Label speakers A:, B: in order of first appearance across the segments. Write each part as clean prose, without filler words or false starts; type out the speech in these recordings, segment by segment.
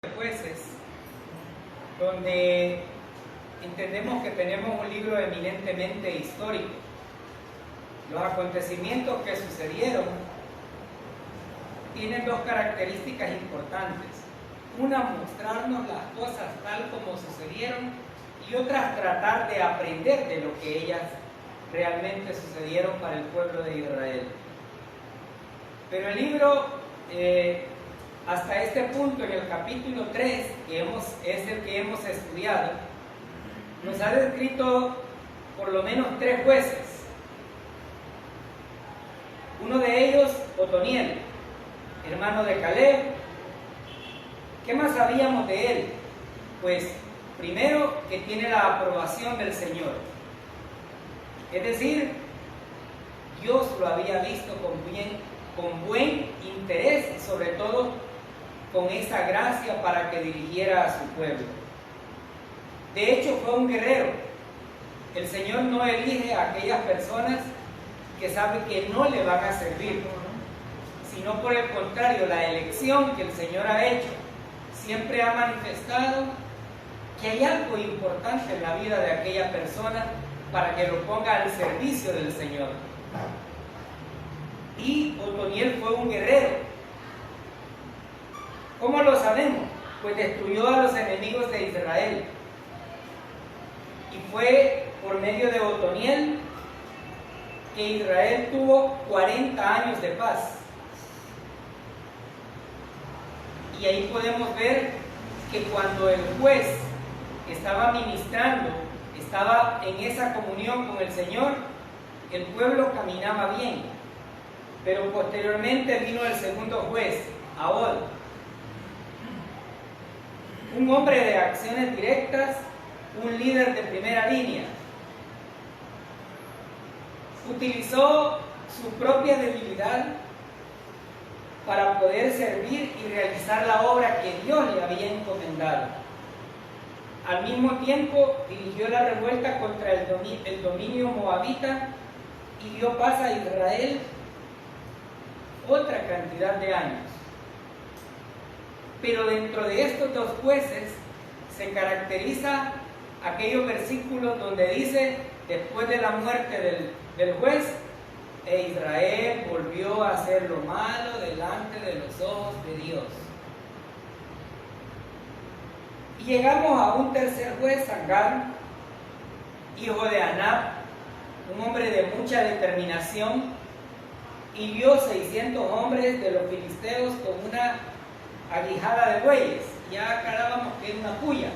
A: Jueces, donde entendemos que tenemos un libro eminentemente histórico. Los acontecimientos que sucedieron tienen dos características importantes. Una, mostrarnos las cosas tal como sucedieron, y otra, tratar de aprender de lo que ellas realmente sucedieron para el pueblo de Israel. Pero el libro, hasta este punto, en el capítulo 3, es el que hemos estudiado, nos ha descrito por lo menos 3 jueces. Uno de ellos, Otoniel, hermano de Caleb. ¿Qué más sabíamos de él? Pues primero, que tiene la aprobación del Señor. Es decir, Dios lo había visto con buen interés, y sobre todo con esa gracia para que dirigiera a su pueblo. De hecho, fue un guerrero. El Señor no elige a aquellas personas que sabe que no le van a servir, sino por el contrario, la elección que el Señor ha hecho siempre ha manifestado que hay algo importante en la vida de aquella persona para que lo ponga al servicio del Señor. Y Otoniel fue un guerrero. ¿Cómo lo sabemos? Pues destruyó a los enemigos de Israel. Y fue por medio de Otoniel que Israel tuvo 40 años de paz. Y ahí podemos ver que cuando el juez estaba ministrando, estaba en esa comunión con el Señor, el pueblo caminaba bien. Pero posteriormente vino el segundo juez, Ahod, un hombre de acciones directas, un líder de primera línea. Utilizó su propia debilidad para poder servir y realizar la obra que Dios le había encomendado. Al mismo tiempo dirigió la revuelta contra el dominio moabita y dio paz a Israel otra cantidad de años. Pero dentro de estos 2 jueces se caracteriza aquellos versículos donde dice, después de la muerte del juez, Israel volvió a hacer lo malo delante de los ojos de Dios. Y llegamos a un tercer juez, Sangar, hijo de Anab, un hombre de mucha determinación, hirió 600 hombres de los filisteos con una aguijada de bueyes. Ya aclarábamos que es una puya.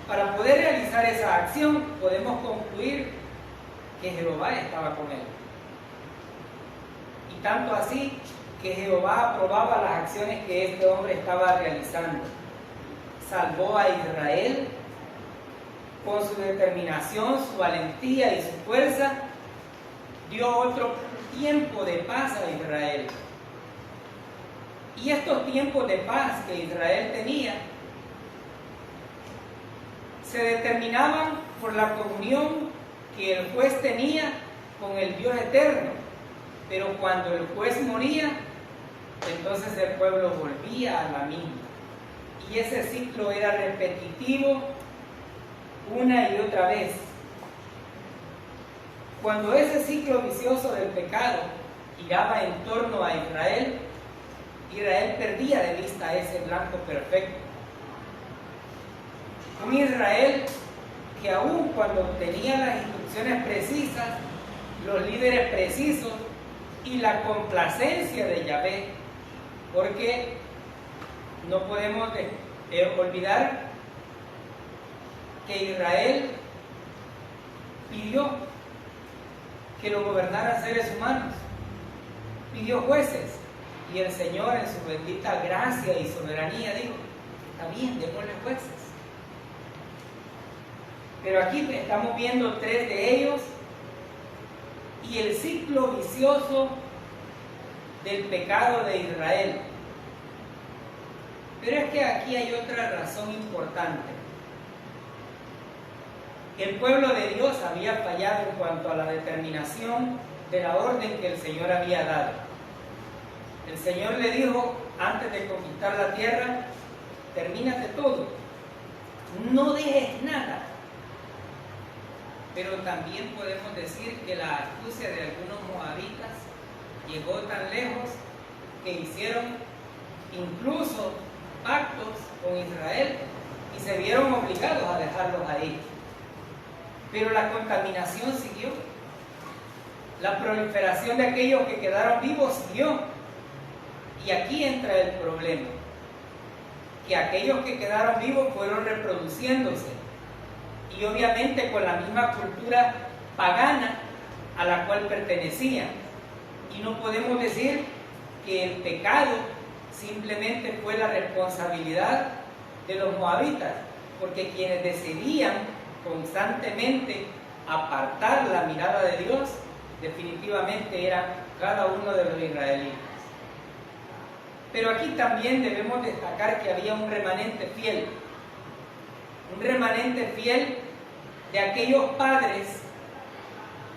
A: Para poder realizar esa acción, podemos concluir que Jehová estaba con él. Y tanto así que Jehová aprobaba las acciones que este hombre estaba realizando. Salvó a Israel con su determinación, su valentía y su fuerza. Dio otro tiempo de paz a Israel. Y estos tiempos de paz que Israel tenía se determinaban por la comunión que el juez tenía con el Dios eterno. Pero cuando el juez moría, entonces el pueblo volvía a la misma. Y ese ciclo era repetitivo una y otra vez. Cuando ese ciclo vicioso del pecado giraba en torno a Israel, Israel perdía de vista ese blanco perfecto. Un Israel que aun cuando tenía las instrucciones precisas, los líderes precisos y la complacencia de Yahvé, porque no podemos olvidar que Israel pidió que lo gobernaran seres humanos, pidió jueces, y el Señor en su bendita gracia y soberanía dijo, está bien, démosle jueces. Pero aquí estamos viendo 3 de ellos y el ciclo vicioso del pecado de Israel. Pero es que aquí hay otra razón importante. El pueblo de Dios había fallado en cuanto a la determinación de la orden que el Señor había dado. El Señor le dijo, antes de conquistar la tierra, termínate todo, no dejes nada. Pero también podemos decir que la astucia de algunos moabitas llegó tan lejos que hicieron incluso pactos con Israel y se vieron obligados a dejarlos ahí. Pero la contaminación siguió. La proliferación de aquellos que quedaron vivos siguió. Y aquí entra el problema, que aquellos que quedaron vivos fueron reproduciéndose, y obviamente con la misma cultura pagana a la cual pertenecían. Y no podemos decir que el pecado simplemente fue la responsabilidad de los moabitas, porque quienes decidían constantemente apartar la mirada de Dios definitivamente eran cada uno de los israelitas. Pero aquí también debemos destacar que había un remanente fiel de aquellos padres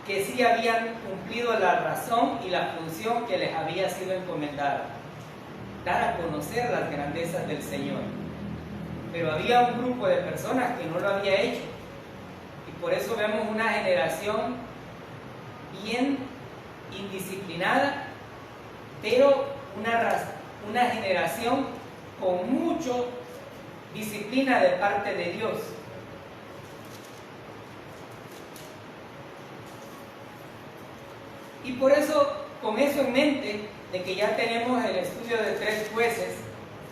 A: que sí habían cumplido la razón y la función que les había sido encomendada, dar a conocer las grandezas del Señor. Pero había un grupo de personas que no lo había hecho, y por eso vemos una generación bien indisciplinada, pero una generación con mucha disciplina de parte de Dios. Y por eso, con eso en mente, de que ya tenemos el estudio de 3 jueces,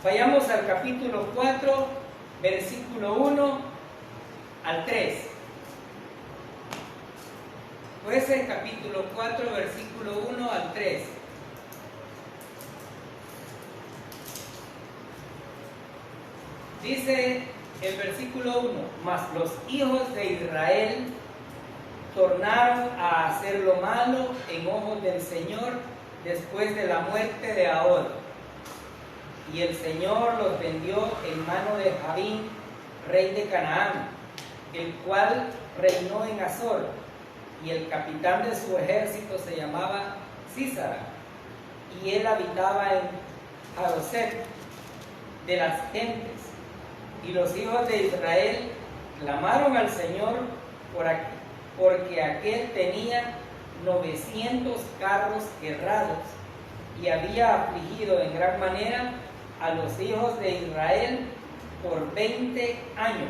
A: vayamos al capítulo 4, versículo 1 al 3. Jueces capítulo 4, versículo 1 al 3. Dice el versículo 1: mas los hijos de Israel tornaron a hacer lo malo en ojos del Señor después de la muerte de Ahor. Y el Señor los vendió en mano de Jabín, rey de Canaán, el cual reinó en Azor, y el capitán de su ejército se llamaba Sísara, y él habitaba en Haroset de las gentes. Y los hijos de Israel clamaron al Señor porque aquel tenía 900 carros herrados y había afligido en gran manera a los hijos de Israel por 20 años.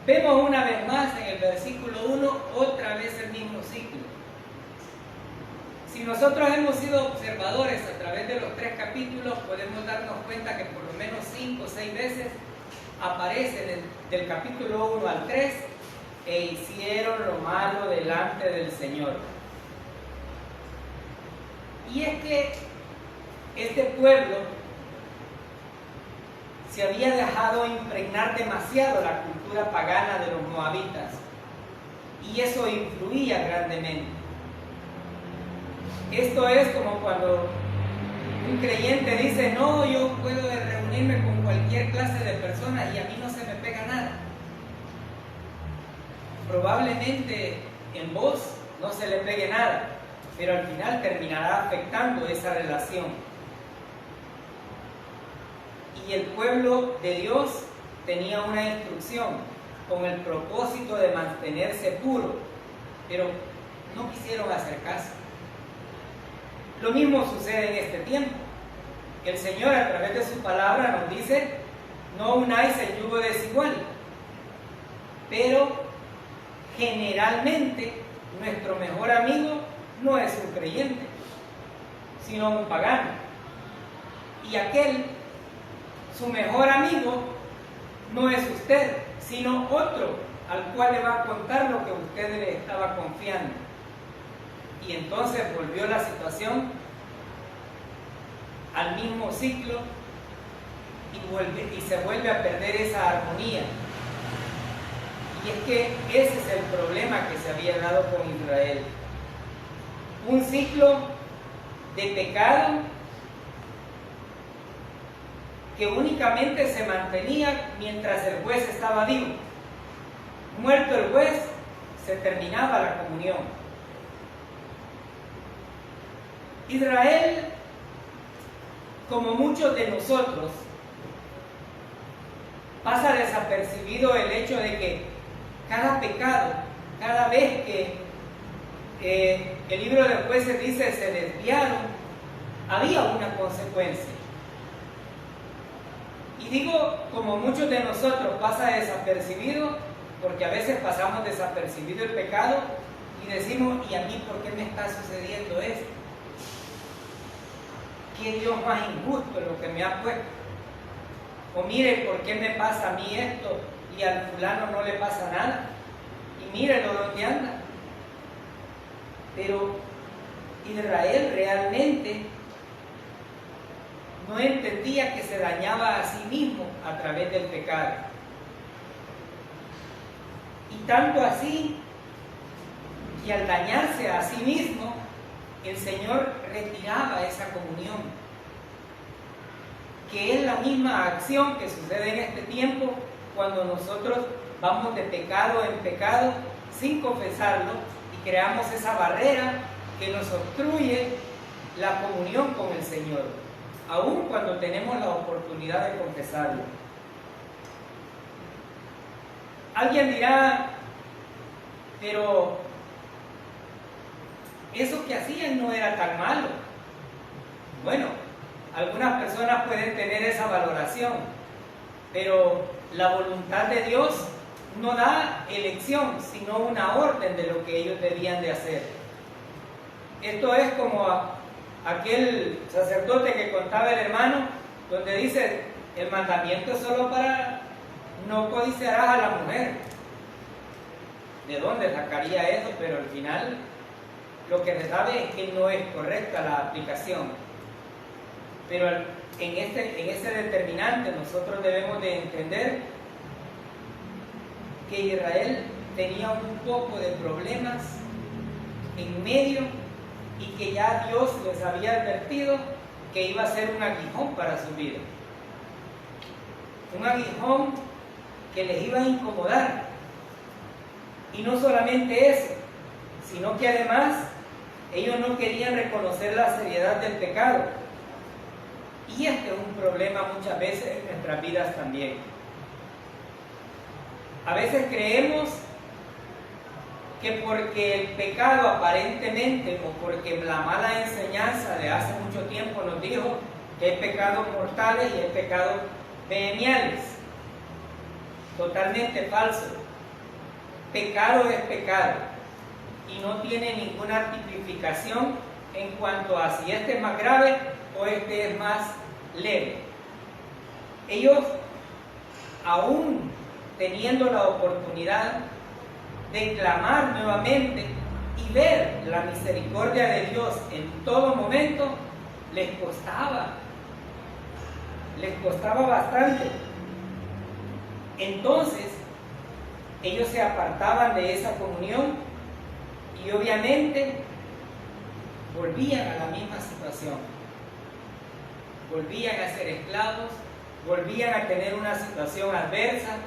A: Vemos una vez más en el versículo 1 otra vez el mismo ciclo. Si nosotros hemos sido observadores a través de los 3 capítulos, podemos darnos cuenta que por lo menos 5 o 6 veces aparecen del capítulo 1 al 3: e hicieron lo malo delante del Señor. Y es que este pueblo se había dejado impregnar demasiado la cultura pagana de los moabitas, y eso influía grandemente. Esto es como cuando un creyente dice: no, yo puedo reunirme con cualquier clase de personas y a mí no se me pega nada. Probablemente en vos no se le pegue nada, pero al final terminará afectando esa relación. Y el pueblo de Dios tenía una instrucción con el propósito de mantenerse puro, pero no quisieron hacer caso. Lo mismo sucede en este tiempo. El Señor, a través de su palabra, nos dice: no unáis el yugo desigual. Pero generalmente nuestro mejor amigo no es un creyente, sino un pagano. Y aquel, su mejor amigo, no es usted, sino otro al cual le va a contar lo que usted le estaba confiando. Y entonces volvió la situación al mismo ciclo y se vuelve a perder esa armonía. Y es que ese es el problema que se había dado con Israel. Un ciclo de pecado que únicamente se mantenía mientras el juez estaba vivo. Muerto el juez, se terminaba la comunión. Israel como muchos de nosotros, pasa desapercibido el hecho de que cada pecado, cada vez que el libro de Jueces dice se desviaron, había una consecuencia. Y digo, como muchos de nosotros pasa desapercibido, porque a veces pasamos desapercibido el pecado y decimos, ¿y a mí por qué me está sucediendo esto? ¿Qué Dios más injusto lo que me ha puesto? O mire, ¿por qué me pasa a mí esto y al fulano no le pasa nada? Y mírelo dónde anda. Pero Israel realmente no entendía que se dañaba a sí mismo a través del pecado. Y tanto así que al dañarse a sí mismo, el Señor retiraba esa comunión, que es la misma acción que sucede en este tiempo cuando nosotros vamos de pecado en pecado sin confesarlo y creamos esa barrera que nos obstruye la comunión con el Señor, aun cuando tenemos la oportunidad de confesarlo. Alguien dirá, pero eso que hacían no era tan malo. Bueno, algunas personas pueden tener esa valoración, pero la voluntad de Dios no da elección, sino una orden de lo que ellos debían de hacer. Esto es como aquel sacerdote que contaba el hermano, donde dice, el mandamiento es solo para no codiciarás a la mujer. ¿De dónde sacaría eso? Pero al final lo que se sabe es que no es correcta la aplicación. Pero en ese determinante nosotros debemos de entender que Israel tenía un poco de problemas en medio y que ya Dios les había advertido que iba a ser un aguijón para su vida. Un aguijón que les iba a incomodar. Y no solamente eso, sino que además ellos no querían reconocer la seriedad del pecado. Y este es un problema muchas veces en nuestras vidas también. A veces creemos que porque el pecado aparentemente, o porque la mala enseñanza de hace mucho tiempo nos dijo que hay pecados mortales y hay pecados veniales. Totalmente falso. Pecado es pecado y no tiene ninguna tipificación en cuanto a si este es más grave o este es más leve. Ellos, aún teniendo la oportunidad de clamar nuevamente y ver la misericordia de Dios en todo momento, les costaba bastante. Entonces ellos se apartaban de esa comunión y obviamente volvían a la misma situación. Volvían a ser esclavos, volvían a tener una situación adversa,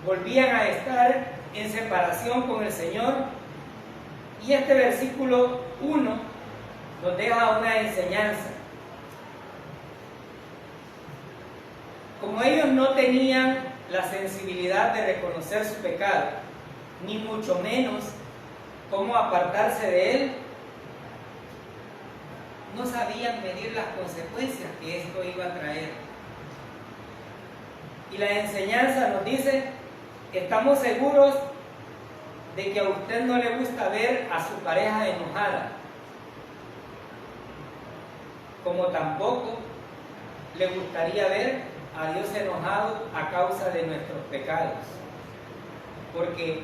A: volvían a estar en separación con el Señor. Y este versículo 1 nos deja una enseñanza. Como ellos no tenían la sensibilidad de reconocer su pecado, ni mucho menos cómo apartarse de él, no sabían medir las consecuencias que esto iba a traer. Y la enseñanza nos dice, estamos seguros de que a usted no le gusta ver a su pareja enojada, como tampoco le gustaría ver a Dios enojado a causa de nuestros pecados, porque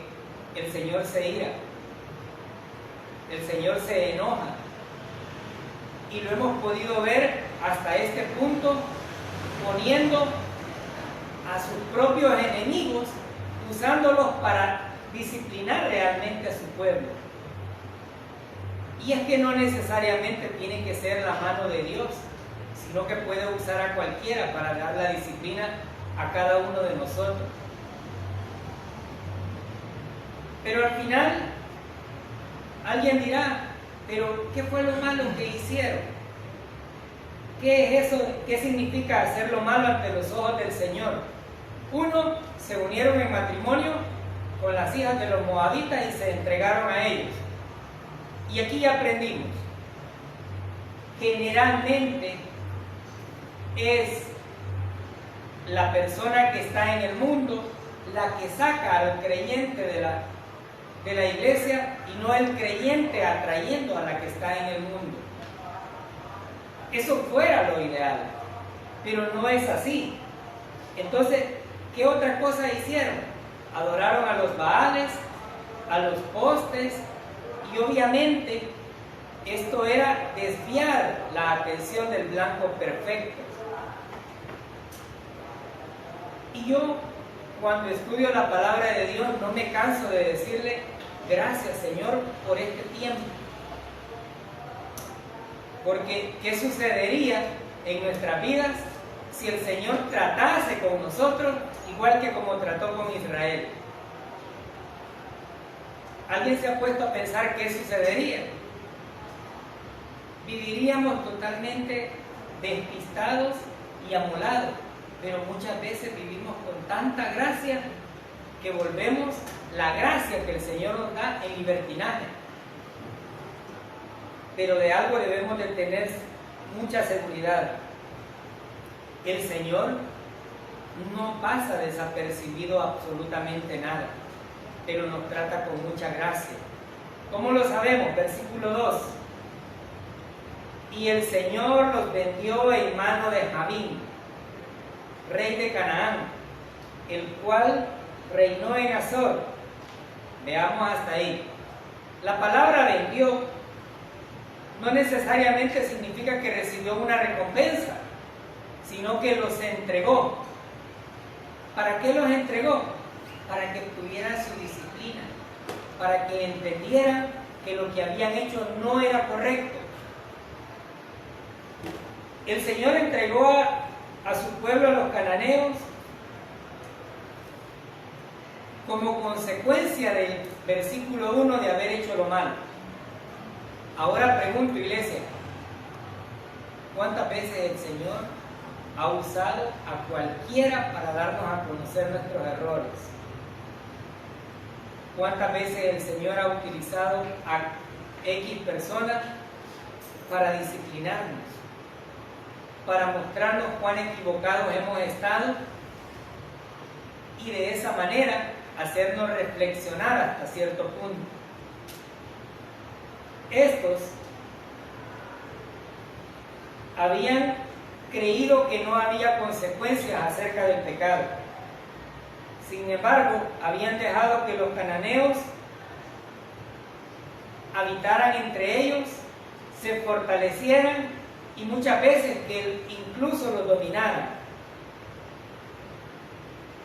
A: el Señor se ira, el Señor se enoja, y lo hemos podido ver hasta este punto, poniendo a sus propios enemigos, usándolos para disciplinar realmente a su pueblo. Y es que no necesariamente tiene que ser la mano de Dios, sino que puede usar a cualquiera para dar la disciplina a cada uno de nosotros. Pero al final, alguien dirá, pero ¿qué fue lo malo que hicieron? ¿Qué es eso? ¿Qué significa hacer lo malo ante los ojos del Señor? Uno, se unieron en matrimonio con las hijas de los moabitas y se entregaron a ellos. Y aquí ya aprendimos. Generalmente es la persona que está en el mundo la que saca al creyente de la iglesia y no el creyente atrayendo a la que está en el mundo. Eso fuera lo ideal, pero no es así. Entonces, ¿qué otra cosa hicieron? Adoraron a los baales, a los postes, y obviamente esto era desviar la atención del blanco perfecto. Y yo, cuando estudio la palabra de Dios, no me canso de decirle gracias, Señor, por este tiempo. Porque, ¿qué sucedería en nuestras vidas si el Señor tratase con nosotros igual que como trató con Israel? ¿Alguien se ha puesto a pensar qué sucedería? Viviríamos totalmente despistados y amolados, pero muchas veces vivimos con tanta gracia que volvemos la gracia que el Señor nos da en libertinaje. Pero de algo debemos de tener mucha seguridad. El Señor no pasa desapercibido absolutamente nada, pero nos trata con mucha gracia. ¿Cómo lo sabemos? Versículo 2. Y el Señor los vendió en mano de Jabín, rey de Canaán, el cual reinó en Azor. Veamos hasta ahí. La palabra vendió no necesariamente significa que recibió una recompensa, sino que los entregó. ¿Para qué los entregó? Para que tuvieran su disciplina, para que entendieran que lo que habían hecho no era correcto. El Señor entregó a su pueblo, a los cananeos, como consecuencia del versículo 1 de haber hecho lo malo. Ahora pregunto, iglesia, ¿cuántas veces el Señor ha usado a cualquiera para darnos a conocer nuestros errores? ¿Cuántas veces el Señor ha utilizado a X personas para disciplinarnos, para mostrarnos cuán equivocados hemos estado y de esa manera hacernos reflexionar hasta cierto punto? Estos habían creído que no había consecuencias acerca del pecado. Sin embargo, habían dejado que los cananeos habitaran entre ellos, se fortalecieran y muchas veces que incluso los dominaran.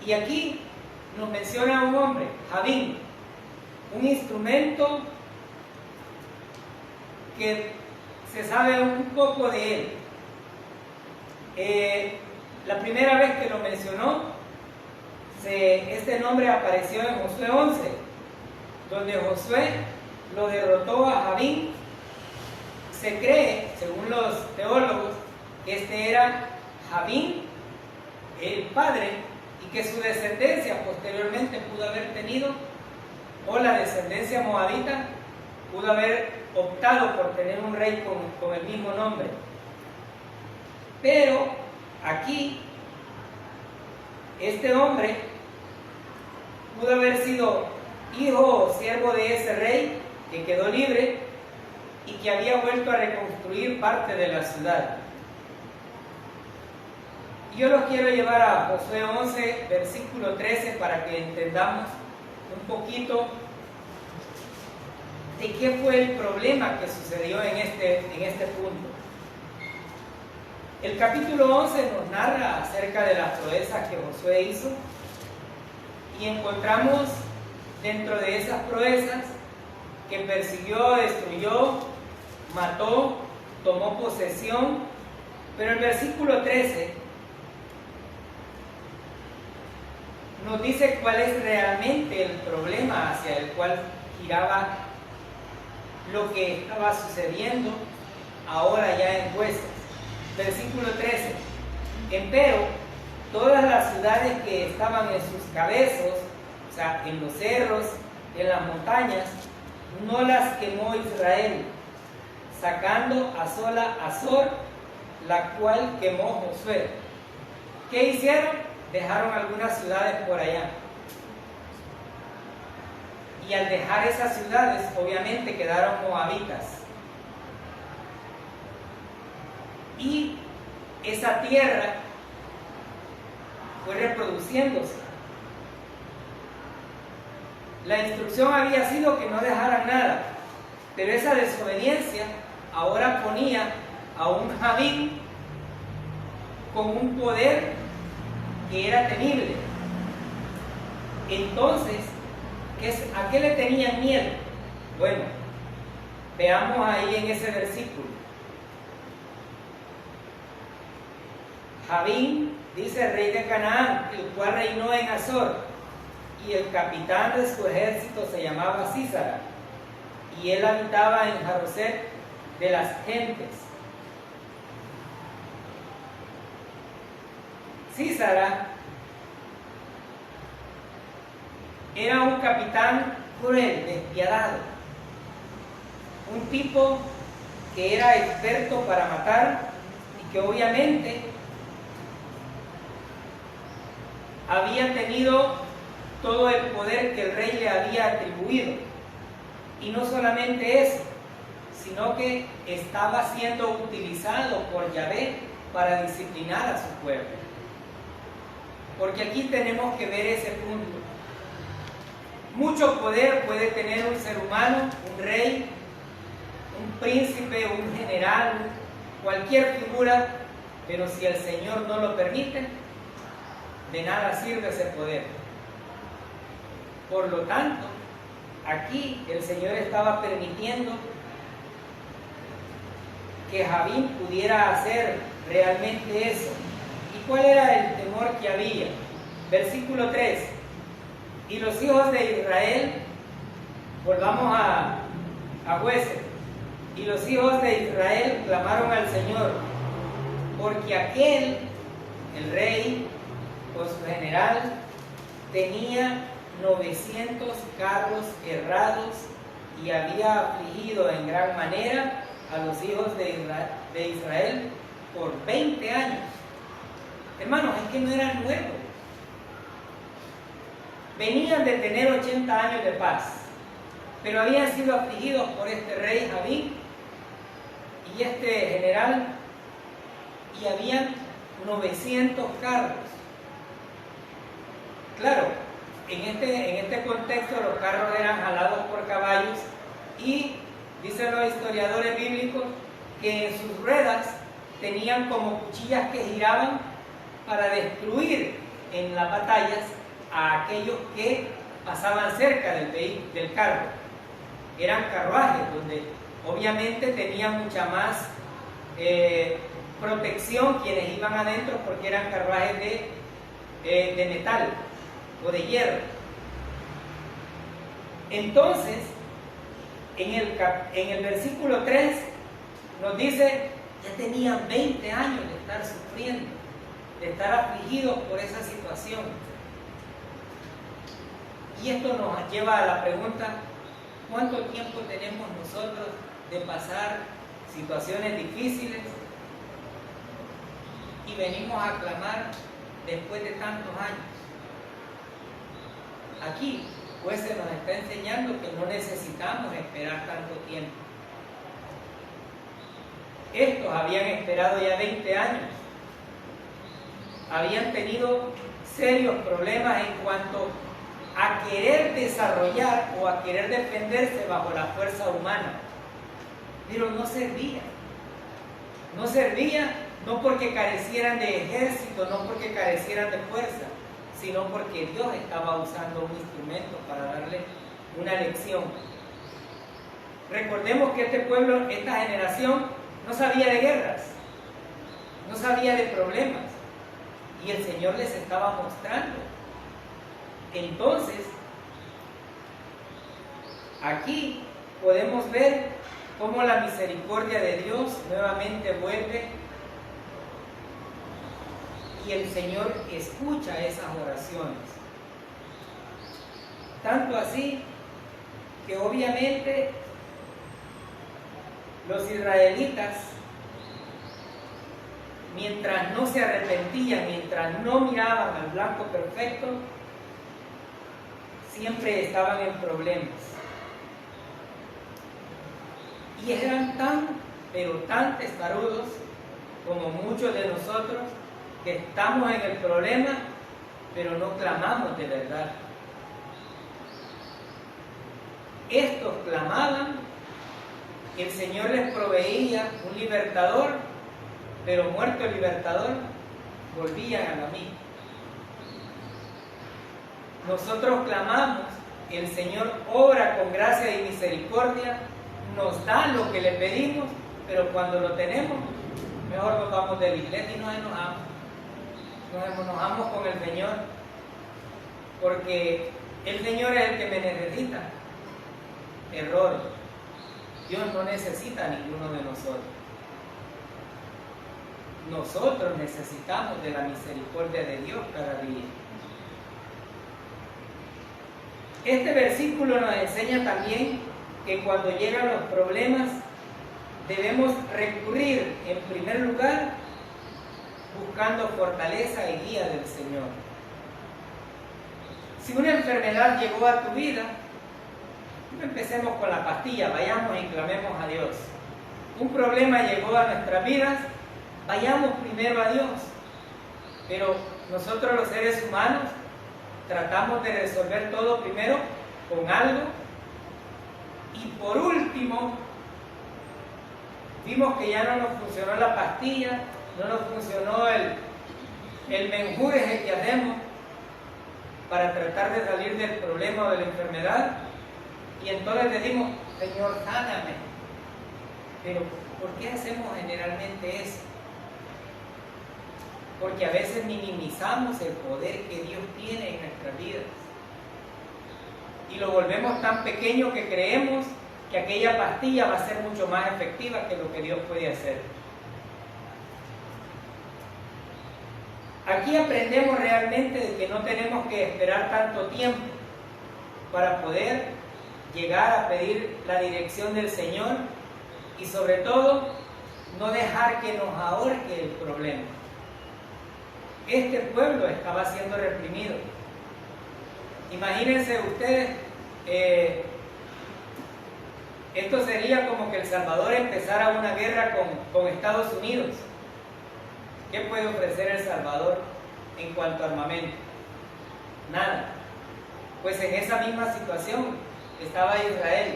A: Y aquí nos menciona un hombre, Jabín, un instrumento que se sabe un poco de él. La primera vez que lo mencionó, este nombre apareció en Josué 11, donde Josué lo derrotó a Jabín. Se cree, según los teólogos, que este era Jabín, el padre, y que su descendencia posteriormente pudo haber tenido, o la descendencia moabita, pudo haber optado por tener un rey con el mismo nombre. Pero aquí, este hombre pudo haber sido hijo o siervo de ese rey que quedó libre y que había vuelto a reconstruir parte de la ciudad. Yo los quiero llevar a Josué 11, versículo 13, para que entendamos un poquito de qué fue el problema que sucedió en este punto. El capítulo 11 nos narra acerca de las proezas que Josué hizo y encontramos dentro de esas proezas que persiguió, destruyó, mató, tomó posesión, pero el versículo 13 nos dice cuál es realmente el problema hacia el cual giraba lo que estaba sucediendo ahora ya en Jueces. Versículo 13. Empero, todas las ciudades que estaban en sus cabezos, o sea, en los cerros, en las montañas, no las quemó Israel, sacando a sola Azor, la cual quemó Josué. ¿Qué hicieron? Dejaron algunas ciudades por allá. Y al dejar esas ciudades, obviamente quedaron moabitas. Y esa tierra fue reproduciéndose. La instrucción había sido que no dejaran nada, pero esa desobediencia ahora ponía a un Javín con un poder que era temible. Entonces, ¿a qué le tenían miedo? Bueno, veamos ahí en ese versículo. Javín, dice rey de Canaán, el cual reinó en Azor, y el capitán de su ejército se llamaba Sísara, y él habitaba en Jaroset de las gentes. Sísara era un capitán cruel, despiadado, un tipo que era experto para matar y que obviamente había tenido todo el poder que el rey le había atribuido. Y no solamente eso, sino que estaba siendo utilizado por Yahvé para disciplinar a su pueblo. Porque aquí tenemos que ver ese punto. Mucho poder puede tener un ser humano, un rey, un príncipe, un general, cualquier figura, pero si el Señor no lo permite, de nada sirve ese poder. Por lo tanto, aquí el Señor estaba permitiendo que Javín pudiera hacer realmente eso. ¿Y cuál era el temor que había? Versículo 3. Y los hijos de Israel, volvamos a Jueces, y los hijos de Israel clamaron al Señor, porque aquel, el rey o su general, tenía 900 carros errados y había afligido en gran manera a los hijos de Israel por 20 años. Hermanos, es que no eran nuevos. Venían de tener 80 años de paz, pero habían sido afligidos por este rey Javín y este general, y habían 900 carros. Claro, en este contexto los carros eran jalados por caballos y dicen los historiadores bíblicos que en sus ruedas tenían como cuchillas que giraban para destruir en las batallas a aquellos que pasaban cerca del carro. Eran carruajes donde obviamente tenían mucha más protección quienes iban adentro, porque eran carruajes de metal o de hierro. Entonces, en el versículo 3 nos dice, ya tenían 20 años de estar sufriendo, de estar afligidos por esa situación. Y esto nos lleva a la pregunta, ¿cuánto tiempo tenemos nosotros de pasar situaciones difíciles y venimos a clamar después de tantos años? Aquí, pues se nos está enseñando que no necesitamos esperar tanto tiempo. Estos habían esperado ya 20 años. Habían tenido serios problemas en cuanto a querer desarrollar o a querer defenderse bajo la fuerza humana. Pero no servía. No servía no porque carecieran de ejército, no porque carecieran de fuerza, sino porque Dios estaba usando un instrumento para darle una lección. Recordemos que este pueblo, esta generación, no sabía de guerras, no sabía de problemas, y el Señor les estaba mostrando. Entonces, aquí podemos ver cómo la misericordia de Dios nuevamente vuelve y el Señor escucha esas oraciones. Tanto así que obviamente los israelitas, mientras no se arrepentían, mientras no miraban al blanco perfecto, siempre estaban en problemas. Y eran tan, pero tan testarudos como muchos de nosotros que estamos en el problema, pero no clamamos de verdad. Estos clamaban, el Señor les proveía un libertador, pero muerto el libertador, volvían a la misma. Nosotros clamamos, el Señor obra con gracia y misericordia, nos da lo que le pedimos, pero cuando lo tenemos, mejor nos vamos de la iglesia y nos enojamos. Nos enojamos con el Señor, porque el Señor es el que me necesita. Error. Dios no necesita a ninguno de nosotros. Nosotros necesitamos de la misericordia de Dios cada día. Este versículo nos enseña también que cuando llegan los problemas debemos recurrir en primer lugar buscando fortaleza y guía del Señor. Si una enfermedad llegó a tu vida, no empecemos con la pastilla, vayamos y clamemos a Dios. Un problema llegó a nuestras vidas, vayamos primero a Dios. Pero nosotros los seres humanos tratamos de resolver todo primero con algo y por último vimos que ya no nos funcionó la pastilla, no nos funcionó el menjurje que hacemos para tratar de salir del problema o de la enfermedad y entonces decimos, Señor, sáname. Pero ¿por qué hacemos generalmente eso? Porque a veces minimizamos el poder que Dios tiene en nuestras vidas y lo volvemos tan pequeño que creemos que aquella pastilla va a ser mucho más efectiva que lo que Dios puede hacer. Aquí aprendemos realmente de que no tenemos que esperar tanto tiempo para poder llegar a pedir la dirección del Señor y sobre todo no dejar que nos ahorque el problema. Este pueblo estaba siendo reprimido. Imagínense ustedes, esto sería como que El Salvador empezara una guerra con Estados Unidos. ¿Qué puede ofrecer El Salvador en cuanto a armamento? Nada. Pues en esa misma situación estaba Israel,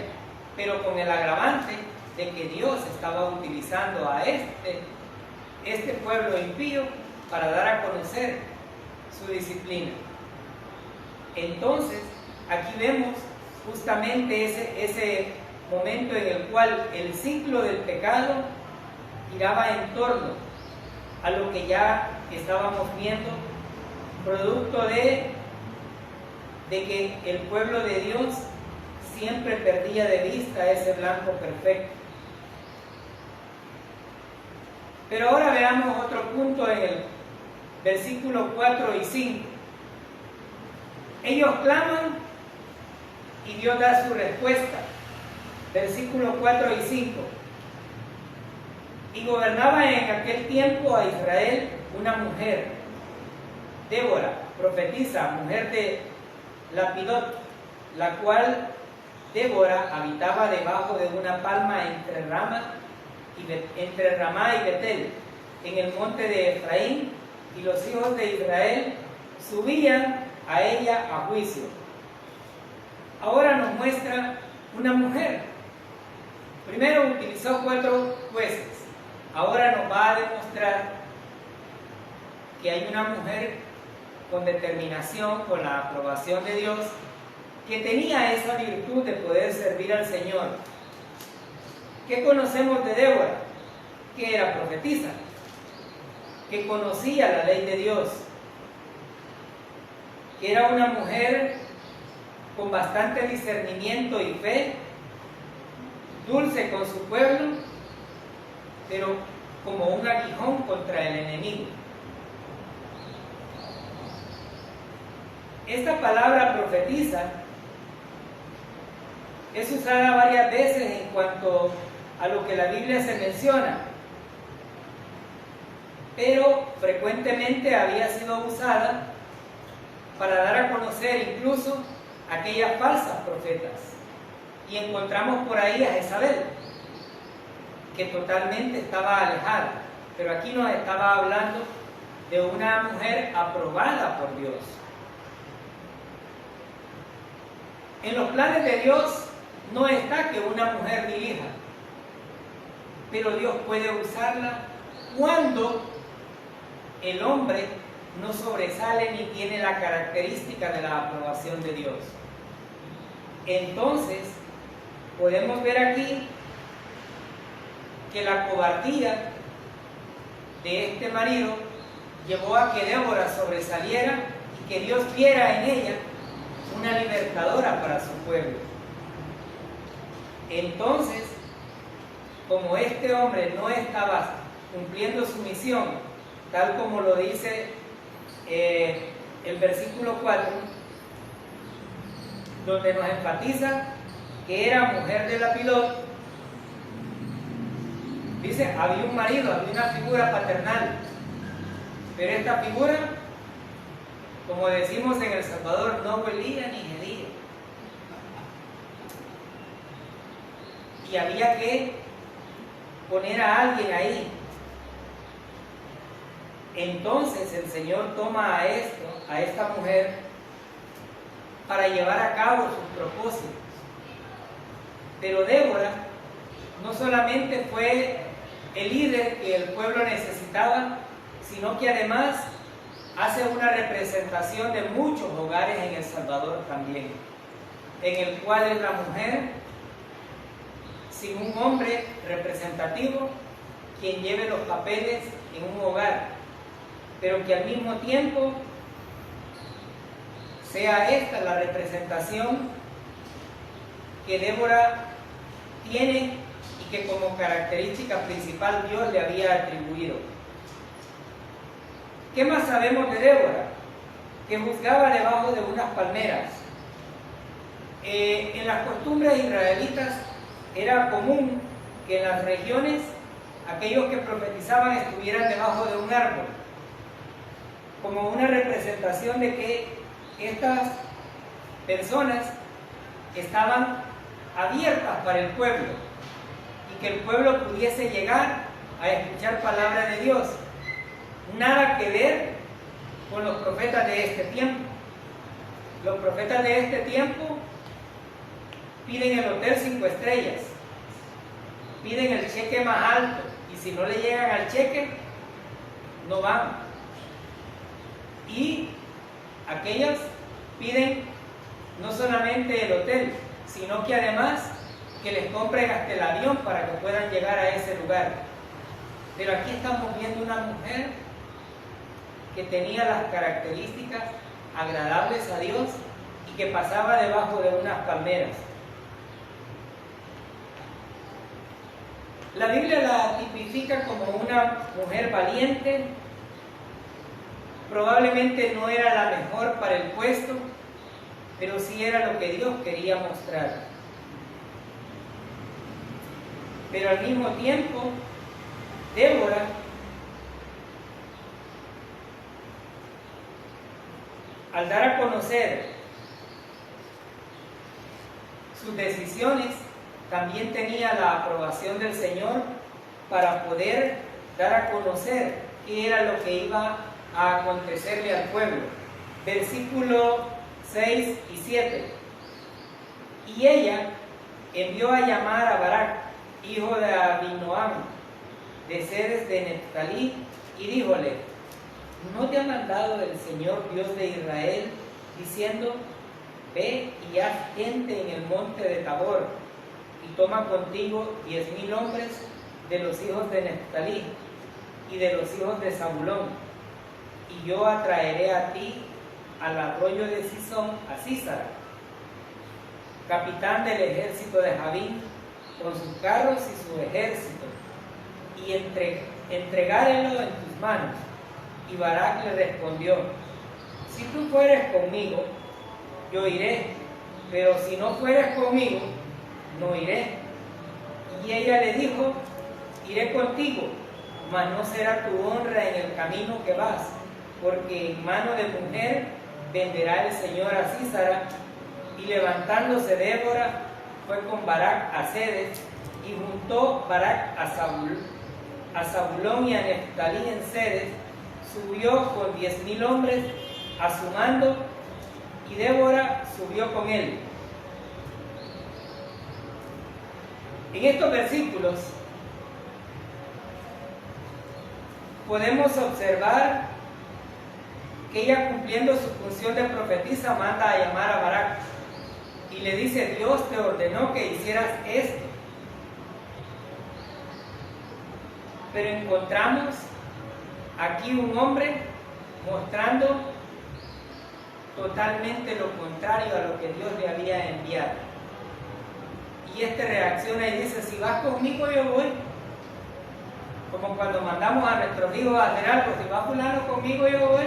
A: pero con el agravante de que Dios estaba utilizando a este pueblo impío para dar a conocer su disciplina. Entonces, aquí vemos justamente ese momento en el cual el ciclo del pecado giraba en torno a lo que ya estábamos viendo, producto de que el pueblo de Dios siempre perdía de vista ese blanco perfecto. Pero ahora veamos otro punto en el versículo 4 y 5. Ellos claman y Dios da su respuesta. Versículos 4 y 5. Y gobernaba en aquel tiempo a Israel una mujer, Débora, profetisa, mujer de Lapidot, la cual Débora habitaba debajo de una palma entre Ramá y Betel, en el monte de Efraín, y los hijos de Israel subían a ella a juicio. Ahora nos muestra una mujer. Primero utilizó 4 jueces. Ahora nos va a demostrar que hay una mujer con determinación, con la aprobación de Dios, que tenía esa virtud de poder servir al Señor. ¿Qué conocemos de Débora? Que era profetisa, que conocía la ley de Dios, que era una mujer con bastante discernimiento y fe, dulce con su pueblo, pero como un aguijón contra el enemigo. Esta palabra profetiza es usada varias veces en cuanto a lo que la Biblia se menciona, pero frecuentemente había sido usada para dar a conocer incluso aquellas falsas profetas. Y encontramos por ahí a Jezabel, que totalmente estaba alejada, pero aquí nos estaba hablando de una mujer aprobada por Dios. En los planes de Dios no está que una mujer dirija, pero Dios puede usarla cuando el hombre no sobresale ni tiene la característica de la aprobación de Dios. Entonces, podemos ver aquí que la cobardía de este marido llevó a que Débora sobresaliera y que Dios viera en ella una libertadora para su pueblo. Entonces, como este hombre no estaba cumpliendo su misión, tal como lo dice el versículo 4, donde nos enfatiza que era mujer de Lapidot, dice, había un marido, había una figura paternal, pero esta figura, como decimos en El Salvador, no huelía ni gedía. Y había que poner a alguien ahí. Entonces el Señor toma a esta mujer para llevar a cabo sus propósitos. Pero Débora no solamente fue el líder que el pueblo necesitaba, sino que además hace una representación de muchos hogares en El Salvador también, en el cual es la mujer sin un hombre representativo quien lleve los papeles en un hogar, pero que al mismo tiempo sea esta la representación que Débora tiene y que como característica principal Dios le había atribuido. ¿Qué más sabemos de Débora? Que juzgaba debajo de unas palmeras. En las costumbres israelitas era común que en las regiones aquellos que profetizaban estuvieran debajo de un árbol, como una representación de que estas personas estaban abiertas para el pueblo y que el pueblo pudiese llegar a escuchar palabra de Dios. Nada que ver con los profetas de este tiempo. Los profetas de este tiempo piden el hotel 5 estrellas, piden el cheque más alto, y si no le llegan al cheque, no van. Y aquellas piden no solamente el hotel, sino que además que les compren hasta el avión para que puedan llegar a ese lugar. Pero aquí estamos viendo una mujer que tenía las características agradables a Dios y que pasaba debajo de unas palmeras. La Biblia la tipifica como una mujer valiente. Probablemente no era la mejor para el puesto, pero sí era lo que Dios quería mostrar. Pero al mismo tiempo, Débora al dar a conocer sus decisiones, también tenía la aprobación del Señor para poder dar a conocer qué era lo que iba a acontecerle al pueblo. Versículo 6 y 7. Y ella envió a llamar a Barak, hijo de Abinoam, de Ceres de Neftalí, y díjole: ¿no te ha mandado el Señor Dios de Israel, diciendo: ve y haz gente en el monte de Tabor, y toma contigo 10,000 hombres de los hijos de Neftalí y de los hijos de Zabulón, y yo atraeré a ti al arroyo de Sison a Sísara, capitán del ejército de Javín, con sus carros y su ejército, y entregárelo en tus manos? Y Barak le respondió: si tú fueres conmigo, yo iré, pero si no fueres conmigo, no iré. Y ella le dijo, iré contigo, mas no será tu honra en el camino que vas, porque en mano de mujer venderá el Señor a Sísara. Y levantándose Débora, fue con Barak a Cedes, y juntó Barak a Zabulón y a Neftalí en Cedes, subió con 10,000 hombres a su mando, y Débora subió con él. En estos versículos podemos observar que ella, cumpliendo su función de profetisa, manda a llamar a Barak y le dice: Dios te ordenó que hicieras esto. Pero encontramos aquí un hombre mostrando totalmente lo contrario a lo que Dios le había enviado. Y este reacciona y dice: si vas conmigo, yo voy. Como cuando mandamos a nuestros hijos a hacer algo: si va fulano conmigo, yo voy.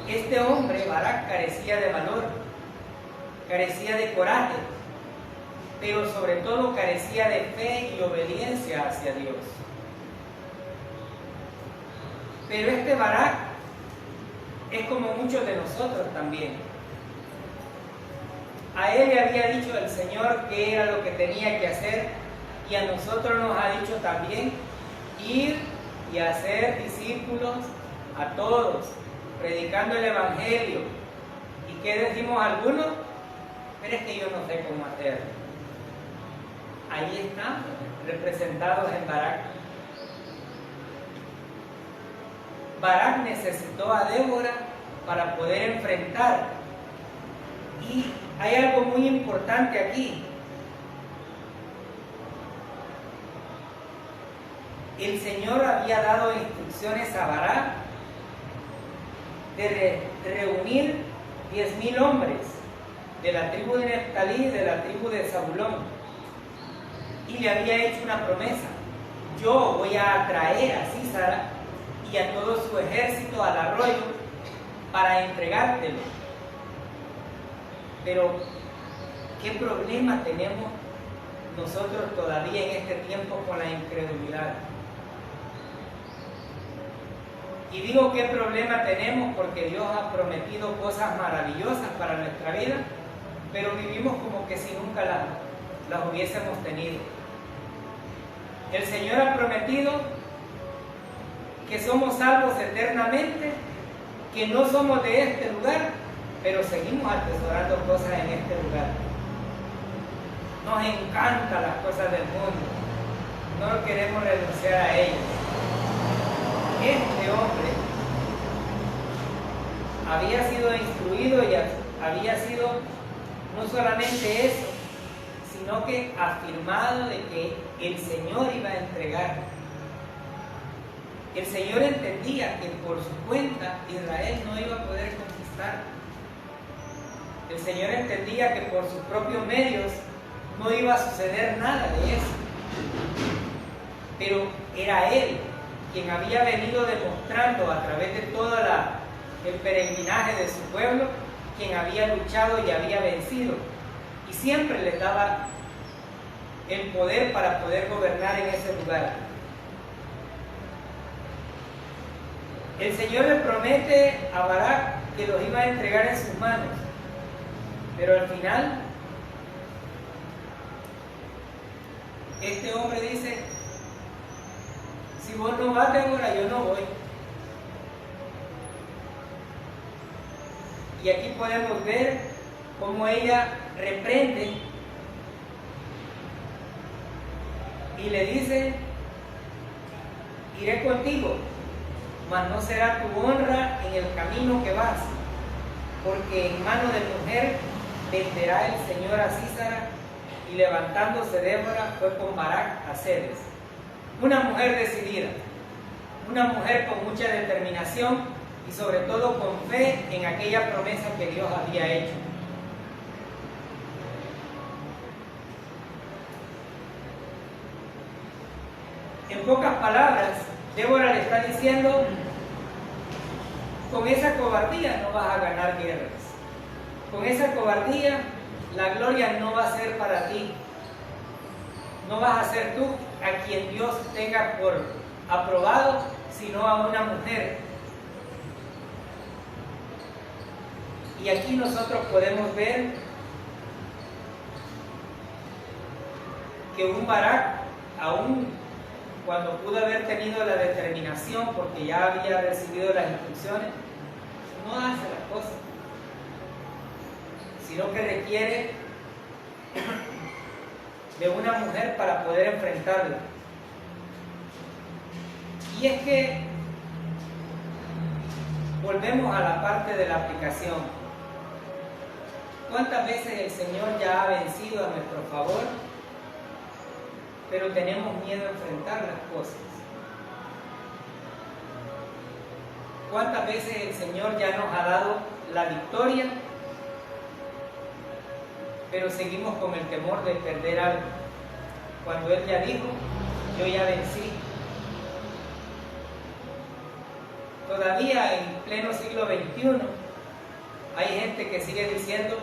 A: Este hombre, Barak, carecía de valor, carecía de coraje, pero sobre todo carecía de fe y obediencia hacia Dios. Pero este Barak es como muchos de nosotros también. A él le había dicho el Señor qué era lo que tenía que hacer, y a nosotros nos ha dicho también ir y hacer discípulos a todos, predicando el Evangelio. ¿Y qué decimos algunos? Pero es que yo no sé cómo hacerlo. Ahí están representados en Barak. Barak necesitó a Débora para poder enfrentar. Y hay algo muy importante aquí. El Señor había dado instrucciones a Barak de reunir 10,000 hombres de la tribu de Neftalí y de la tribu de Zabulón. Y le había hecho una promesa: yo voy a traer a Sísara y a todo su ejército al arroyo para entregártelo. Pero, ¿qué problema tenemos nosotros todavía en este tiempo con la incredulidad? Y digo qué problema tenemos porque Dios ha prometido cosas maravillosas para nuestra vida, pero vivimos como que si nunca las hubiésemos tenido. El Señor ha prometido que somos salvos eternamente, que no somos de este lugar, pero seguimos atesorando cosas en este lugar. Nos encantan las cosas del mundo, no queremos renunciar a ellas. Este hombre había sido instruido y había sido no solamente eso, sino que afirmado de que el Señor iba a entregar. El Señor entendía que por su cuenta Israel no iba a poder conquistar. El Señor entendía que por sus propios medios no iba a suceder nada de eso. Pero era Él quien había venido demostrando a través de todo el peregrinaje de su pueblo, quien había luchado y había vencido. Y siempre le daba el poder para poder gobernar en ese lugar. El Señor le promete a Barak que los iba a entregar en sus manos. Pero al final, este hombre dice: si vos no vas, Débora, yo no voy. Y aquí podemos ver cómo ella reprende y le dice: iré contigo, mas no será tu honra en el camino que vas, porque en mano de mujer venderá el Señor a Sísara. Y levantándose Débora, fue con Barak a Cedes. Una mujer decidida, una mujer con mucha determinación y sobre todo con fe en aquella promesa que Dios había hecho. En pocas palabras, Débora le está diciendo: Con esa cobardía no vas a ganar guerras. Con esa cobardía la gloria no va a ser para ti. No vas a ser tú a quien Dios tenga por aprobado, sino a una mujer. Y aquí nosotros podemos ver que un Barak, aún cuando pudo haber tenido la determinación, porque ya había recibido las instrucciones, no hace las cosas, sino que requiere de una mujer para poder enfrentarla. Y es que volvemos a la parte de la aplicación. ¿Cuántas veces el Señor ya ha vencido a nuestro favor, pero tenemos miedo a enfrentar las cosas? ¿Cuántas veces el Señor ya nos ha dado la victoria, pero seguimos con el temor de perder algo? Cuando Él ya dijo, yo ya vencí. Todavía en pleno siglo XXI hay gente que sigue diciendo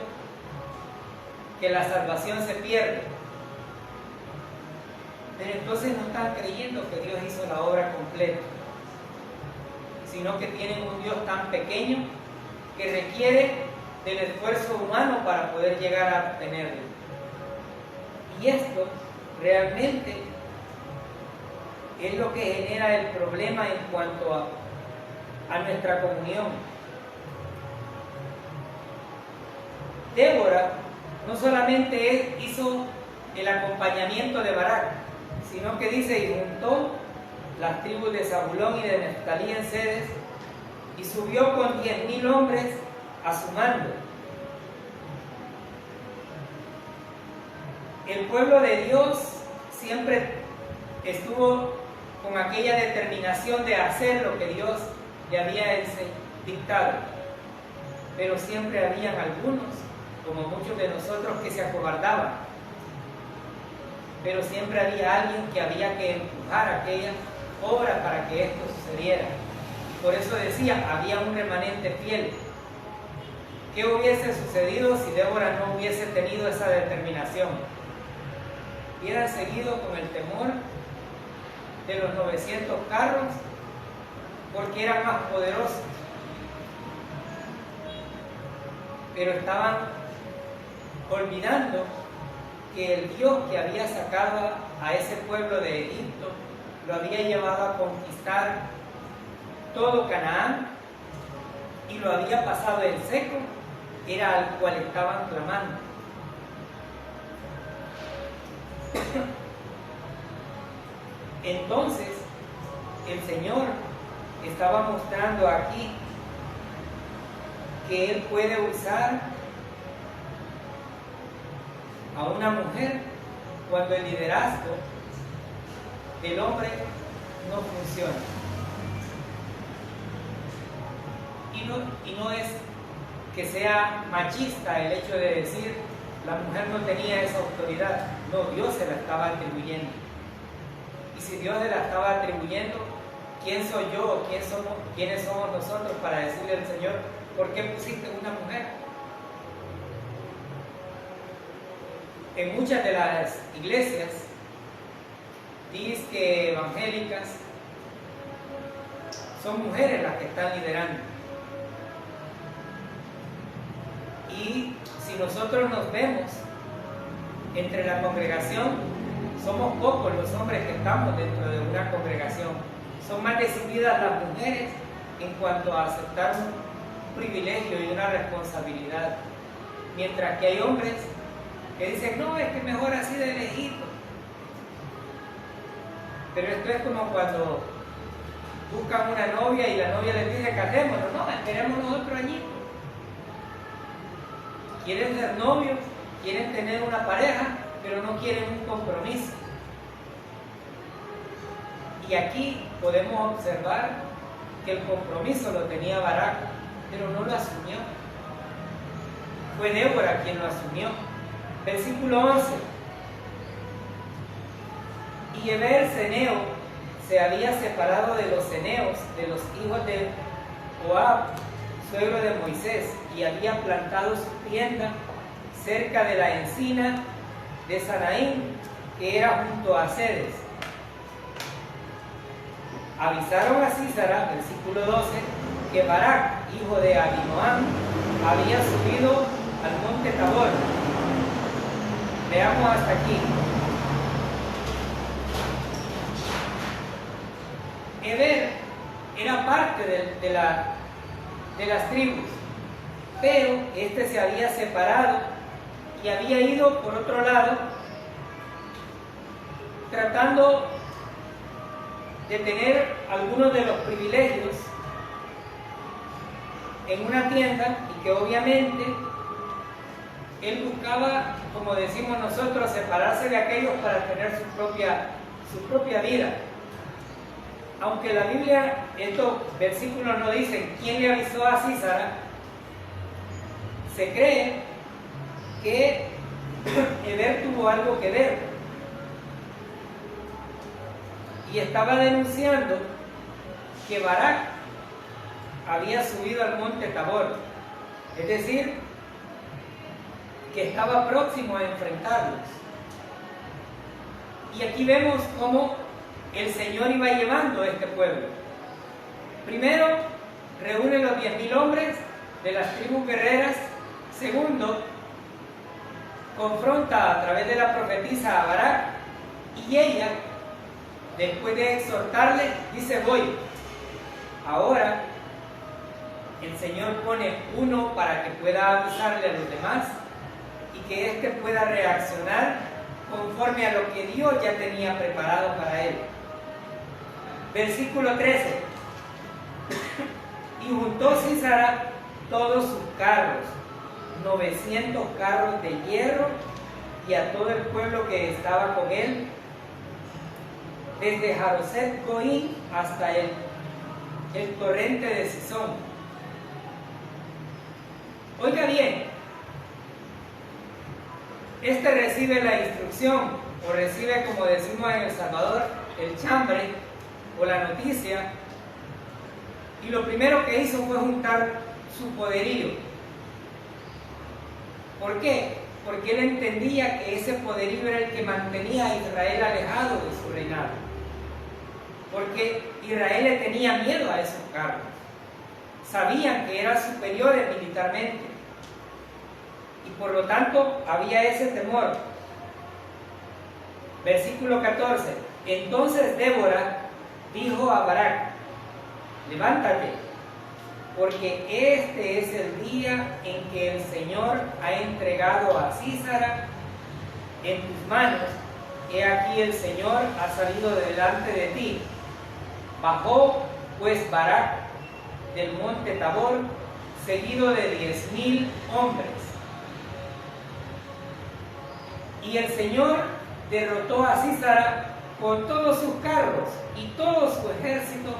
A: que la salvación se pierde. Pero entonces no están creyendo que Dios hizo la obra completa, sino que tienen un Dios tan pequeño que requiere del esfuerzo humano para poder llegar a obtenerlo. Y esto realmente es lo que genera el problema en cuanto a nuestra comunión. Débora no solamente hizo el acompañamiento de Barak, sino que dice, y juntó las tribus de Zabulón y de Neftalí en Cedes, y subió con 10,000 hombres a su mando. El pueblo de Dios siempre estuvo con aquella determinación de hacer lo que Dios le había dictado, pero siempre habían algunos, como muchos de nosotros, que se acobardaban, pero siempre había alguien que había que empujar aquella obra para que esto sucediera. Por eso decía, había un remanente fiel. ¿Qué hubiese sucedido si Débora no hubiese tenido esa determinación? Hubieran seguido con el temor de los 900 carros, porque eran más poderosos, pero estaban olvidando que el Dios que había sacado a ese pueblo de Egipto lo había llevado a conquistar todo Canaán y lo había pasado en seco, era al cual estaban clamando. Entonces el Señor estaba mostrando aquí que Él puede usar a una mujer cuando el liderazgo del hombre no funciona. Y no es que sea machista el hecho de decir la mujer no tenía esa autoridad. No, Dios se la estaba atribuyendo. Y si Dios se la estaba atribuyendo, ¿quién soy yo? ¿Quiénes somos nosotros para decirle al Señor, ¿por qué pusiste una mujer? En muchas de las iglesias disque evangélicas son mujeres las que están liderando. Y si nosotros nos vemos entre la congregación, somos pocos los hombres que estamos dentro de una congregación. Son más decididas las mujeres en cuanto a aceptar un privilegio y una responsabilidad. Mientras que hay hombres que dicen, no, es que mejor así de lejito. Pero esto es como cuando buscan una novia y la novia les dice, casémonos. No, esperemos otro añito. Quieren ser novios, quieren tener una pareja, pero no quieren un compromiso. Y aquí podemos observar que el compromiso lo tenía Barak, pero no lo asumió. Fue Débora quien lo asumió. Versículo 11. Y Heber ceneo se había separado de los ceneos, de los hijos de Joab, suegro de Moisés, y había plantado su tienda cerca de la encina de Sanaín, que era junto a Cedes. Avisaron a Sísara, versículo 12, que Barak, hijo de Abinoam, había subido al monte Tabor. Veamos hasta aquí. Eber era parte de las tribus, pero este se había separado y había ido por otro lado, tratando de tener algunos de los privilegios en una tienda, y que obviamente él buscaba, como decimos nosotros, separarse de aquellos para tener su propia vida. Aunque la Biblia, estos versículos no dicen quién le avisó a Sísara, se cree que Eber tuvo algo que ver y estaba denunciando que Barak había subido al monte Tabor, es decir, que estaba próximo a enfrentarlos. Y aquí vemos cómo el Señor iba llevando a este pueblo. Primero, reúne los 10,000 hombres de las tribus guerreras. Segundo, confronta a través de la profetisa a Barak, y ella, después de exhortarle, dice: voy. Ahora el Señor pone uno para que pueda avisarle a los demás y que éste pueda reaccionar conforme a lo que Dios ya tenía preparado para él. Versículo 13. Y juntó Sísara todos sus carros, 900 carros de hierro, y a todo el pueblo que estaba con él, desde Jaroset Goín hasta el torrente de Sison. Oiga bien, este recibe la instrucción, o recibe, como decimos en El Salvador, el chambre o la noticia, y lo primero que hizo fue juntar su poderío. ¿Por qué? Porque él entendía que ese poderío era el que mantenía a Israel alejado de su reinado, porque Israel le tenía miedo a esos carros, sabían que eran superiores militarmente, y por lo tanto había ese temor. Versículo 14. Entonces Débora dijo a Barak: levántate, porque este es el día en que el Señor ha entregado a Sísara en tus manos. He aquí el Señor ha salido delante de ti. Bajó pues Barak del monte Tabor, seguido de 10,000 hombres. Y el Señor derrotó a Sísara con todos sus carros y todo su ejército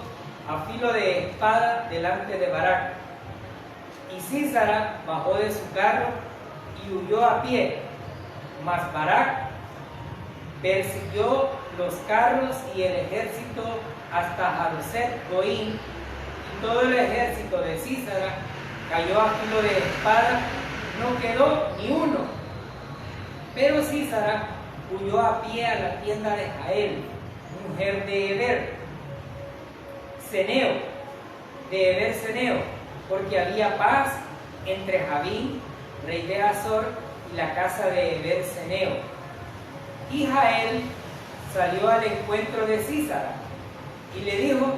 A: a filo de espada delante de Barak. Y Sísara bajó de su carro y huyó a pie, mas Barak persiguió los carros y el ejército hasta Jaroset Goín, y todo el ejército de Sísara cayó a filo de espada, no quedó ni uno. Pero Sísara huyó a pie a la tienda de Jael, mujer de Eber Ceneo, porque había paz entre Jabín, rey de Azor, y la casa de Eber Ceneo. Y Jael salió al encuentro de Sísara y le dijo: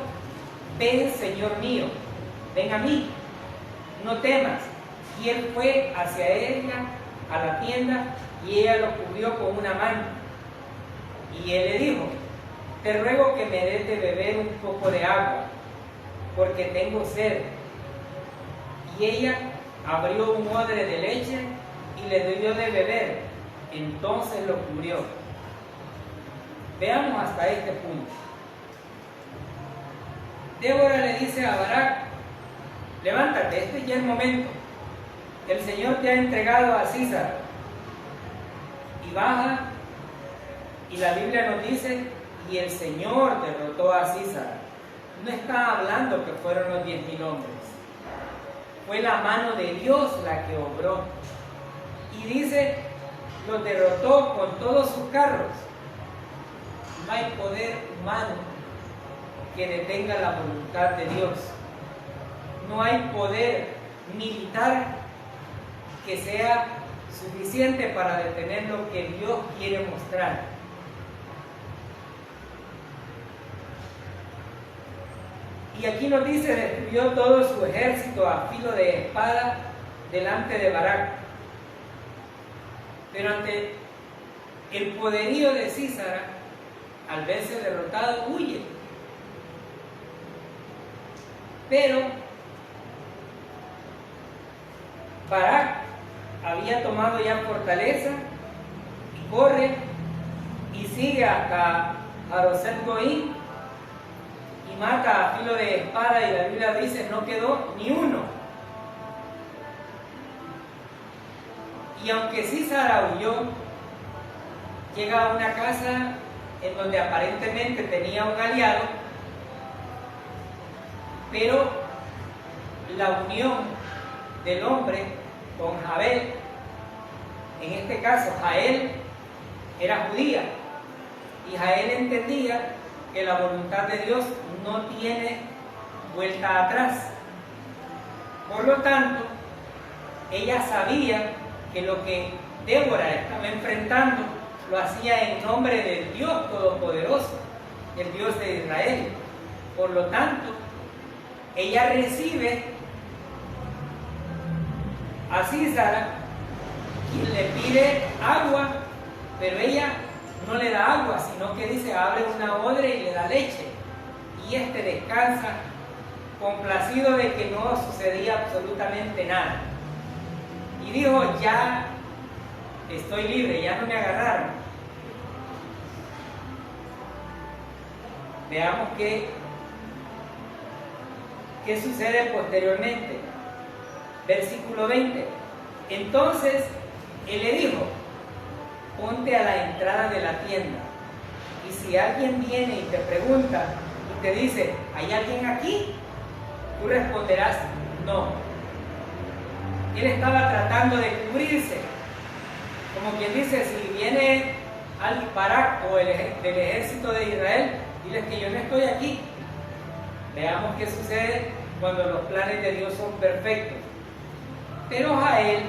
A: ven, señor mío, ven a mí, no temas. Y él fue hacia ella a la tienda, y ella lo cubrió con una manta. Y él le dijo: te ruego que me des de beber un poco de agua, porque tengo sed. Y ella abrió un odre de leche y le dio de beber, entonces lo cubrió. Veamos hasta este punto. Débora le dice a Barak: levántate, este ya es el momento, el Señor te ha entregado a Sísara. Y baja, y la Biblia nos dice: y el Señor derrotó a Sísara. no está hablando que fueron los 10.000 hombres. Fue la mano de Dios la que obró. Y dice, los derrotó con todos sus carros. No hay poder humano que detenga la voluntad de Dios. No hay poder militar que sea suficiente para detener lo que Dios quiere mostrar. Y aquí nos dice, destruyó todo su ejército a filo de espada delante de Barak. Pero ante el poderío de Sísara, al verse derrotado, huye. Pero Barak había tomado ya fortaleza y corre y sigue hasta Haroset Goim y mata a filo de espada, y la Biblia dice no quedó ni uno. Y aunque Sísara huyó, llega a una casa en donde aparentemente tenía un aliado, pero la unión del hombre con Jabel, en este caso Jael era judía, y Jael entendía que la voluntad de Dios no tiene vuelta atrás. Por lo tanto, ella sabía que lo que Débora estaba enfrentando lo hacía en nombre del Dios Todopoderoso, el Dios de Israel. Por lo tanto, ella recibe a Sísara, quien le pide agua, pero ella no le da agua, sino que dice, abre una odre y le da leche. Y este descansa, complacido de que no sucedía absolutamente nada. Y dijo, ya estoy libre, ya no me agarraron. Veamos qué sucede posteriormente. Versículo 20. Entonces él le dijo, ponte a la entrada de la tienda, y si alguien viene y te pregunta y te dice, ¿hay alguien aquí?, tú responderás, no. Él estaba tratando de cubrirse, como quien dice, si viene al Barak o del ejército de Israel, diles que yo no estoy aquí. Veamos qué sucede cuando los planes de Dios son perfectos. Pero Jael,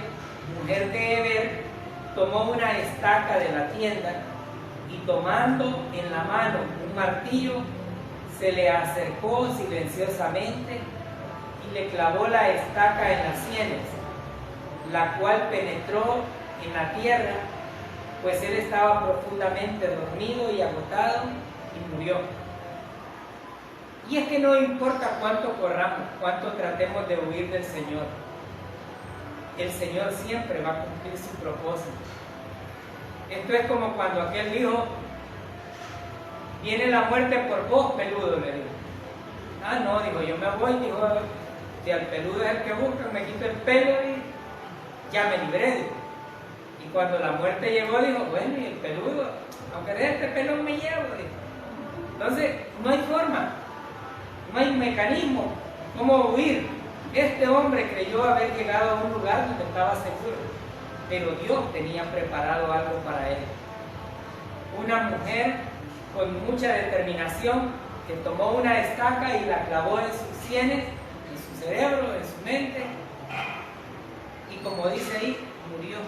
A: mujer de Heber, tomó una estaca de la tienda y tomando en la mano un martillo, se le acercó silenciosamente y le clavó la estaca en las sienes, la cual penetró en la tierra, pues él estaba profundamente dormido y agotado y murió. Y es que no importa cuánto corramos, cuánto tratemos de huir del Señor, el Señor siempre va a cumplir su propósito. Esto es como cuando aquel dijo, viene la muerte por vos, peludo, le dijo. Ah, no, dijo, yo me voy, dijo, si al peludo es el que busca, me quito el pelo y ya me libré, dijo. Y cuando la muerte llegó, dijo, bueno, y el peludo, aunque de este pelo me llevo, dijo. Entonces, no hay forma, no hay mecanismo cómo huir. Este hombre creyó haber llegado a un lugar donde estaba seguro, pero Dios tenía preparado algo para él. Una mujer con mucha determinación que tomó una estaca y la clavó en sus sienes, en su cerebro, en su mente, y como dice ahí, murió.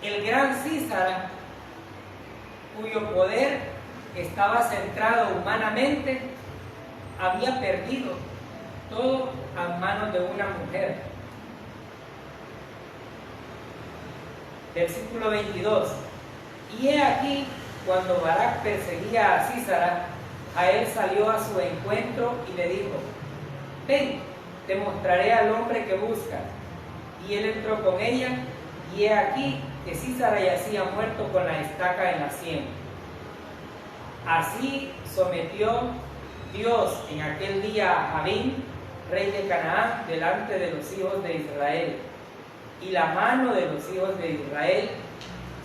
A: El gran Sísara, cuyo poder estaba centrado humanamente, había perdido todo a manos de una mujer. Versículo 22. Y he aquí, cuando Barak perseguía a Sísara, a él salió a su encuentro y le dijo, ven, te mostraré al hombre que buscas. Y él entró con ella, y he aquí que Sísara yacía muerto con la estaca en la sien. Así sometió Dios en aquel día a Jabín, rey de Canaán, delante de los hijos de Israel. Y la mano de los hijos de Israel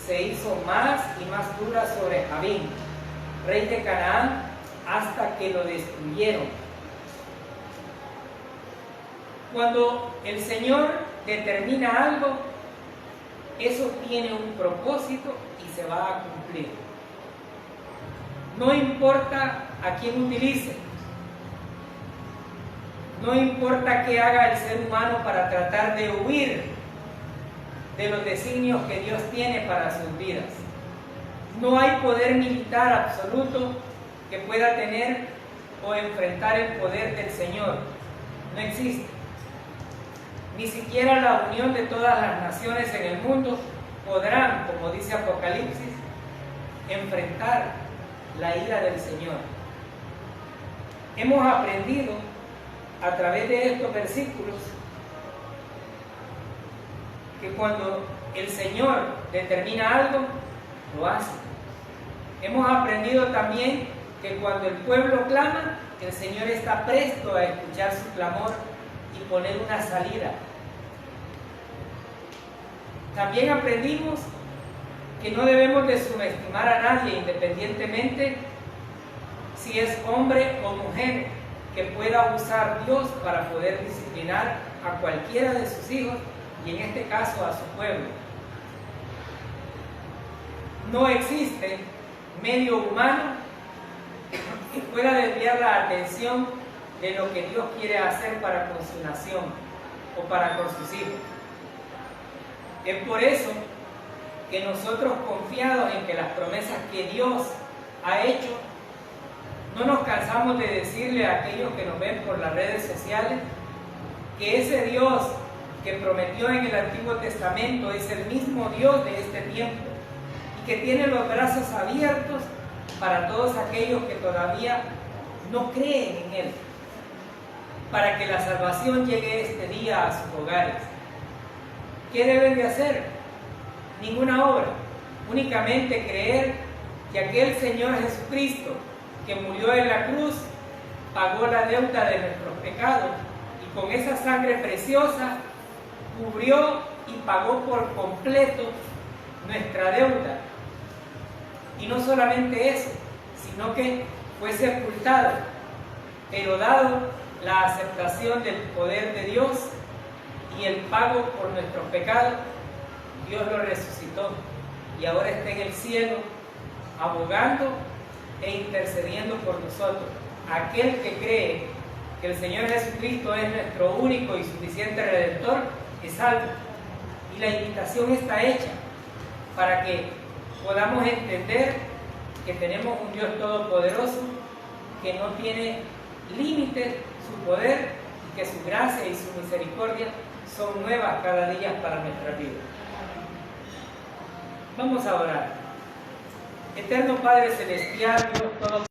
A: se hizo más y más dura sobre Jabín, rey de Canaán, hasta que lo destruyeron. Cuando el Señor determina algo, eso tiene un propósito y se va a cumplir. No importa a quién utilice, no importa qué haga el ser humano para tratar de huir de los designios que Dios tiene para sus vidas. No hay poder militar absoluto que pueda tener o enfrentar el poder del Señor. No existe. Ni siquiera la unión de todas las naciones en el mundo podrán, como dice Apocalipsis, enfrentar la ira del Señor. Hemos aprendido a través de estos versículos que cuando el Señor determina algo, lo hace. Hemos aprendido también que cuando el pueblo clama, el Señor está presto a escuchar su clamor y poner una salida. También aprendimos que no debemos de subestimar a nadie, independientemente si es hombre o mujer, que pueda usar Dios para poder disciplinar a cualquiera de sus hijos y en este caso a su pueblo. No existe medio humano que pueda desviar la atención de lo que Dios quiere hacer para con su nación o para con sus hijos. Es por eso que nosotros, confiados en que las promesas que Dios ha hecho, no nos cansamos de decirle a aquellos que nos ven por las redes sociales que ese Dios que prometió en el Antiguo Testamento es el mismo Dios de este tiempo y que tiene los brazos abiertos para todos aquellos que todavía no creen en Él, para que la salvación llegue este día a sus hogares. ¿Qué deben de hacer? Ninguna obra, únicamente creer que aquel Señor Jesucristo que murió en la cruz pagó la deuda de nuestros pecados y con esa sangre preciosa cubrió y pagó por completo nuestra deuda. Y no solamente eso, sino que fue sepultado, pero dado la aceptación del poder de Dios y el pago por nuestros pecados, Dios lo resucitó y ahora está en el cielo abogando e intercediendo por nosotros. Aquel que cree que el Señor Jesucristo es nuestro único y suficiente Redentor es salvo. Y la invitación está hecha para que podamos entender que tenemos un Dios todopoderoso que no tiene límites su poder y que su gracia y su misericordia son nuevas cada día para nuestra vida. Vamos a orar. Eterno Padre Celestial, Dios todo